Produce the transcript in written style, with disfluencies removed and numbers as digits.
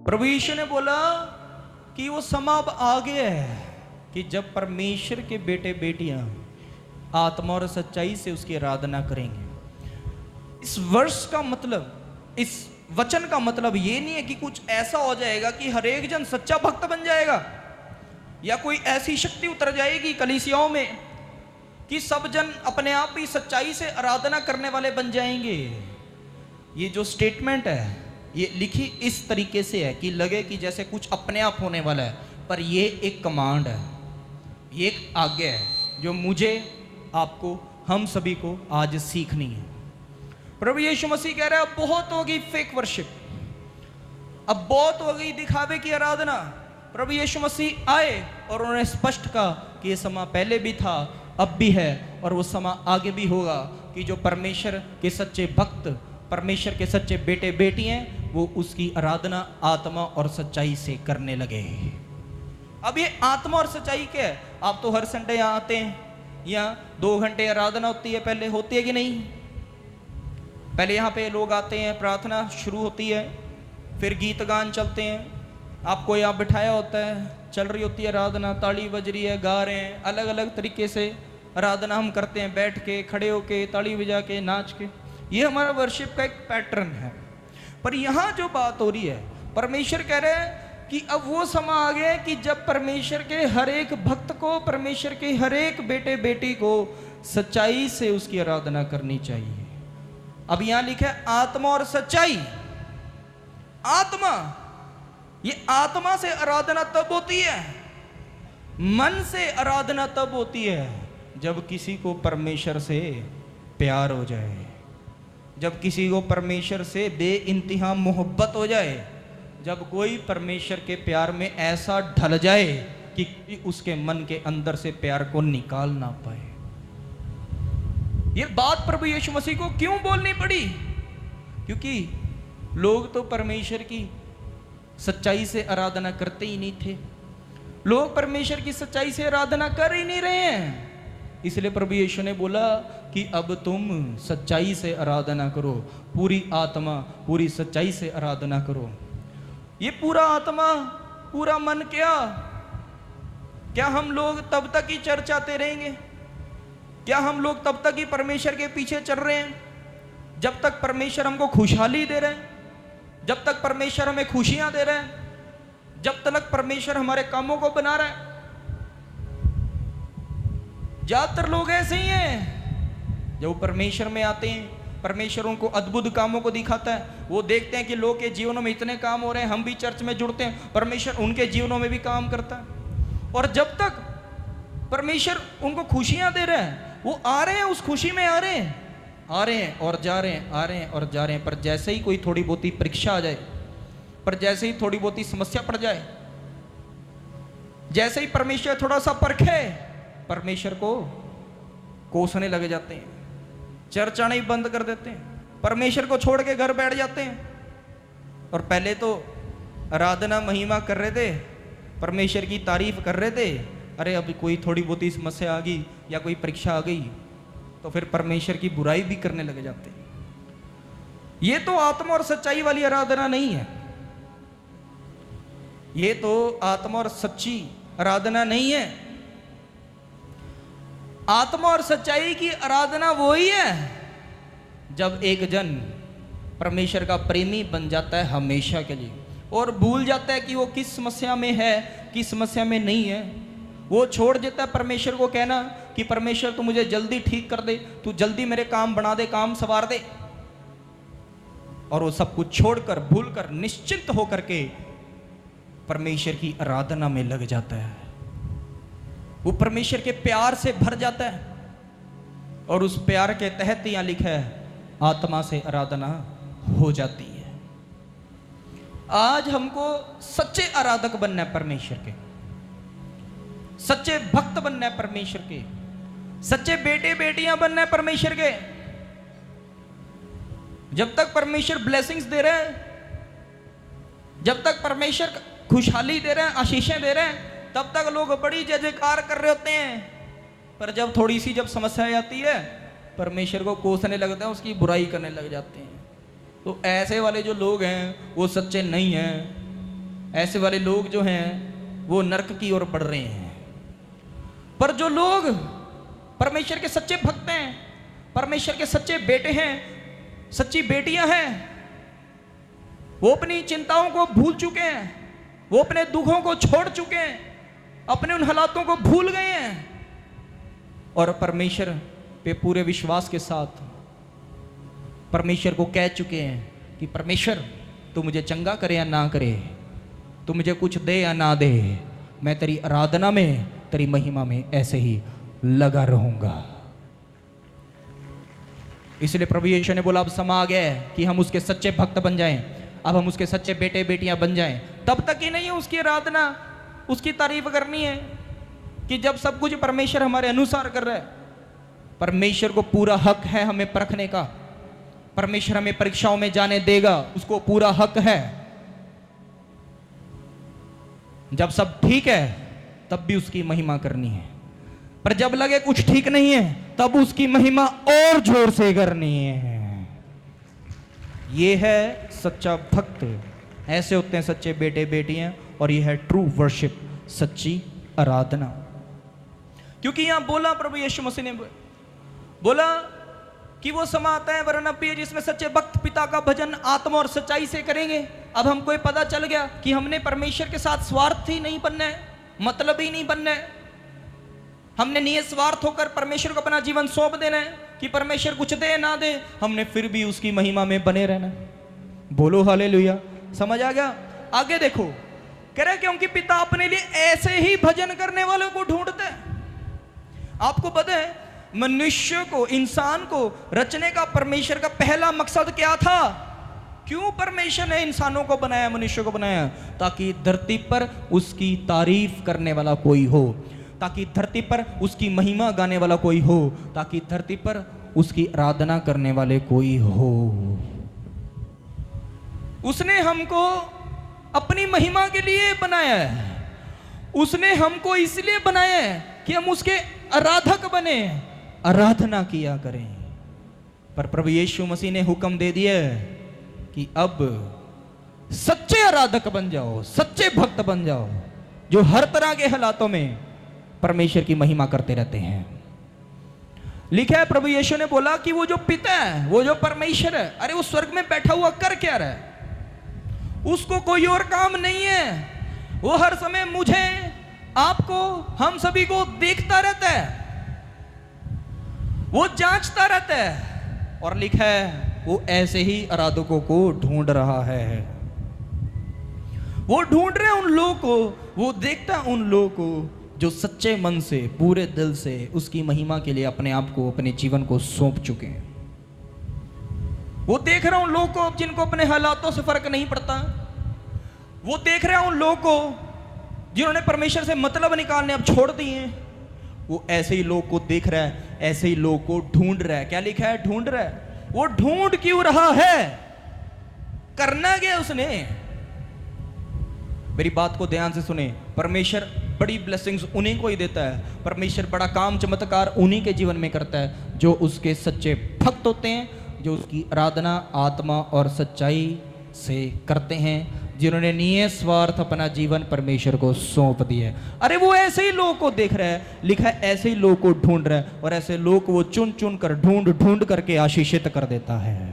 प्रभु यीशु ने बोला कि वो समय अब आ गया है कि जब परमेश्वर के बेटे बेटियां आत्मा और सच्चाई से उसकी आराधना करेंगे। इस वर्ष का मतलब, इस वचन का मतलब ये नहीं है कि कुछ ऐसा हो जाएगा कि हर एक जन सच्चा भक्त बन जाएगा, या कोई ऐसी शक्ति उतर जाएगी कलीसियाओं में कि सब जन अपने आप ही सच्चाई से आराधना करने वाले बन जाएंगे। ये जो स्टेटमेंट है ये लिखी इस तरीके से है कि लगे कि जैसे कुछ अपने आप होने वाला है, पर ये एक कमांड है, ये एक आज्ञा है जो मुझे, आपको, हम सभी को आज सीखनी है। प्रभु यीशु मसीह कह रहा है अब बहुत होगी फेक वर्शिप, अब बहुत हो गई दिखावे की आराधना। प्रभु यीशु मसीह आए और उन्होंने स्पष्ट कहा कि ये समय पहले भी था, अब भी है, और वो समय आगे भी होगा कि जो परमेश्वर के सच्चे भक्त, परमेश्वर के सच्चे बेटे बेटी हैं, वो उसकी आराधना आत्मा और सच्चाई से करने लगे। अब ये आत्मा और सच्चाई क्या है? आप तो हर संडे यहाँ आते हैं, यहाँ 2 घंटे आराधना होती है, पहले होती है कि नहीं? पहले यहाँ पे लोग आते हैं, प्रार्थना शुरू होती है, फिर गीत गान चलते हैं, आपको यहाँ बिठाया होता है, चल रही होती है आराधना, ताली बज रही है, गा रहे हैं, अलग अलग तरीके से आराधना हम करते हैं, बैठ के, खड़े होके, ताली बजा के, नाच के। ये हमारा वर्शिप का एक पैटर्न है। पर यहाँ जो बात हो रही है, परमेश्वर कह रहे हैं कि अब वो समय आ गया है कि जब परमेश्वर के हर एक भक्त को, परमेश्वर के हर एक बेटे बेटी को सच्चाई से उसकी आराधना करनी चाहिए। अब यहाँ लिखा है आत्मा और सच्चाई। आत्मा, ये आत्मा से आराधना तब होती है, मन से आराधना तब होती है जब किसी को परमेश्वर से प्यार हो जाए, जब किसी को परमेश्वर से बेइंतहा मोहब्बत हो जाए, जब कोई परमेश्वर के प्यार में ऐसा ढल जाए कि उसके मन के अंदर से प्यार को निकाल ना पाए। ये बात प्रभु यीशु मसीह को क्यों बोलनी पड़ी? क्योंकि लोग तो परमेश्वर की सच्चाई से आराधना करते ही नहीं थे, लोग परमेश्वर की सच्चाई से आराधना कर ही नहीं रहे हैं। इसलिए प्रभु यीशु ने बोला कि अब तुम सच्चाई से आराधना करो, पूरी आत्मा, पूरी सच्चाई से आराधना करो। ये पूरा आत्मा, पूरा मन क्या हम लोग तब तक ही चर्च आते रहेंगे? क्या हम लोग तब तक ही परमेश्वर के पीछे चल रहे हैं जब तक परमेश्वर हमको खुशहाली दे रहे हैं, जब तक परमेश्वर हमें खुशियां दे रहे हैं, जब तक परमेश्वर हमारे कामों को बना रहा है? ज्यादातर लोग ऐसे ही हैं, जब परमेश्वर में आते हैं, परमेश्वर उनको अद्भुत कामों को दिखाता है, वो देखते हैं कि लोग के जीवनों में इतने काम हो रहे हैं, हम भी चर्च में जुड़ते हैं, परमेश्वर उनके जीवनों में भी काम करता है। और जब तक परमेश्वर उनको खुशियां दे रहे हैं, वो आ रहे हैं, उस खुशी में आ रहे हैं और जा रहे हैं, आ रहे हैं और जा रहे हैं। पर जैसे ही कोई थोड़ी बहुती परीक्षा आ जाए, पर जैसे ही थोड़ी बहुती समस्या पड़ जाए, जैसे ही परमेश्वर थोड़ा सा परखे, परमेश्वर को कोसने लगे जाते हैं, चर्च आना ही बंद कर देते हैं, परमेश्वर को छोड़ के घर बैठ जाते हैं। और पहले तो आराधना महिमा कर रहे थे, परमेश्वर की तारीफ कर रहे थे, अरे अभी कोई थोड़ी बहुत ही समस्या आ गई या कोई परीक्षा आ गई तो फिर परमेश्वर की बुराई भी करने लगे जाते हैं। ये तो आत्मा और सच्चाई वाली आराधना नहीं है, ये तो आत्मा और सच्ची आराधना नहीं है। आत्मा और सच्चाई की आराधना वो ही है जब एक जन परमेश्वर का प्रेमी बन जाता है हमेशा के लिए, और भूल जाता है कि वो किस समस्या में है, किस समस्या में नहीं है। वो छोड़ देता है परमेश्वर को कहना कि परमेश्वर तू मुझे जल्दी ठीक कर दे, तू जल्दी मेरे काम बना दे, काम संवार दे। और वो सब कुछ छोड़कर, भूलकर, निश्चिंत होकर के परमेश्वर की आराधना में लग जाता है। वो परमेश्वर के प्यार से भर जाता है, और उस प्यार के तहत यहां लिखा है आत्मा से आराधना हो जाती है। आज हमको सच्चे आराधक बनना है परमेश्वर के, सच्चे भक्त बनना है परमेश्वर के, सच्चे बेटे बेटियां बनना है परमेश्वर के। जब तक परमेश्वर ब्लेसिंग्स दे रहे हैं, जब तक परमेश्वर खुशहाली दे रहे हैं, आशीषें दे रहे हैं, तब तक लोग बड़ी जय जयकार कर रहे होते हैं। पर जब थोड़ी सी जब समस्या आती है, परमेश्वर को कोसने लगते हैं, उसकी बुराई करने लग जाते हैं। तो ऐसे वाले जो लोग हैं वो सच्चे नहीं हैं, ऐसे वाले लोग जो हैं वो नरक की ओर बढ़ रहे हैं। पर जो लोग परमेश्वर के सच्चे भक्त हैं, परमेश्वर के सच्चे बेटे हैं, सच्ची बेटियां हैं, वो अपनी चिंताओं को भूल चुके हैं, वो अपने दुखों को छोड़ चुके हैं, अपने उन हालातों को भूल गए हैं और परमेश्वर पे पूरे विश्वास के साथ परमेश्वर को कह चुके हैं कि परमेश्वर तू मुझे चंगा करे या ना करे, तू मुझे कुछ दे या ना दे, मैं तेरी आराधना में, तेरी महिमा में ऐसे ही लगा रहूंगा। इसलिए प्रभु यीशु ने बोला अब समा आ गया है कि हम उसके सच्चे भक्त बन जाएं, अब हम उसके सच्चे बेटे बेटियां बन जाएं। तब तक ही नहीं है उसकी आराधना, उसकी तारीफ करनी है कि जब सब कुछ परमेश्वर हमारे अनुसार कर रहा है। परमेश्वर को पूरा हक है हमें परखने का, परमेश्वर हमें परीक्षाओं में जाने देगा, उसको पूरा हक है। जब सब ठीक है तब भी उसकी महिमा करनी है, पर जब लगे कुछ ठीक नहीं है तब उसकी महिमा और जोर से करनी है। ये है सच्चा भक्त, ऐसे होते हैं सच्चे बेटे बेटियां, और ये है ट्रू वर्शिप, सच्ची आराधना। क्योंकि यहां बोला प्रभु यीशु मसीह ने बोला कि वो समा आता है वरन अब भी है जिसमें सच्चे भक्त पिता का भजन आत्मा और सच्चाई से करेंगे। अब हमको ये पता चल गया कि हमने परमेश्वर के साथ स्वार्थ ही नहीं बनना है, मतलब ही नहीं बनना है। हमने निस्वार्थ होकर परमेश्वर को अपना जीवन सौंप देना है कि परमेश्वर कुछ दे ना दे, हमने फिर भी उसकी महिमा में बने रहना है। बोलो हालेलुया। समझ आ गया? आगे देखो, कह रहे क्योंकि पिता अपने लिए ऐसे ही भजन करने वालों को ढूंढते हैं। आपको पता है मनुष्य को, इंसान को रचने का परमेश्वर का पहला मकसद क्या था? क्यों परमेश्वर ने इंसानों को बनाया, मनुष्य को बनाया? ताकि धरती पर उसकी तारीफ करने वाला कोई हो, ताकि धरती पर उसकी महिमा गाने वाला कोई हो, ताकि धरती पर उसकी आराधना करने वाले कोई हो। उसने हमको अपनी महिमा के लिए बनाया है, उसने हमको इसलिए बनाया है कि हम उसके आराधक बने, आराधना किया करें। पर प्रभु यीशु मसीह ने हुक्म दे दिया कि अब सच्चे आराधक बन जाओ, सच्चे भक्त बन जाओ, जो हर तरह के हालातों में परमेश्वर की महिमा करते रहते हैं। लिखा है प्रभु यीशु ने बोला कि वो जो पिता है, वो जो परमेश्वर है, अरे वो स्वर्ग में बैठा हुआ कर क्या रहा है? उसको कोई और काम नहीं है, वो हर समय मुझे, आपको, हम सभी को देखता रहता है, वो जांचता रहता है। और लिखा है वो ऐसे ही आराधकों को ढूंढ रहा है। वो ढूंढ रहे हैं उन लोगों को, वो देखता है उन लोगों को जो सच्चे मन से, पूरे दिल से उसकी महिमा के लिए अपने आप को, अपने जीवन को सौंप चुके हैं। वो देख रहा है उन लोगों को जिनको अपने हालातों से फर्क नहीं पड़ता। वो देख रहा है उन लोगों को जिन्होंने परमेश्वर से मतलब निकालने अब छोड़ दिए हैं। वो ऐसे ही लोग को देख रहा है, ऐसे ही लोग को ढूंढ रहा है। क्या लिखा है? ढूंढ रहा है। वो ढूंढ क्यों रहा है? करना क्या उसने? मेरी बात को ध्यान से सुने। परमेश्वर बड़ी ब्लेसिंग्स उन्हीं को ही देता है। परमेश्वर बड़ा काम चमत्कार उन्हीं के जीवन में करता है जो उसके सच्चे भक्त होते हैं, जो उसकी आराधना आत्मा और सच्चाई से करते हैं, जिन्होंने निस्वार्थ अपना जीवन परमेश्वर को सौंप दिया है। अरे वो ऐसे ही लोगों को देख रहा है, लिखा है ऐसे ही लोगों को ढूंढ रहा है, और ऐसे लोग को वो चुन चुन कर, ढूंढ ढूंढ करके आशीषित कर देता है।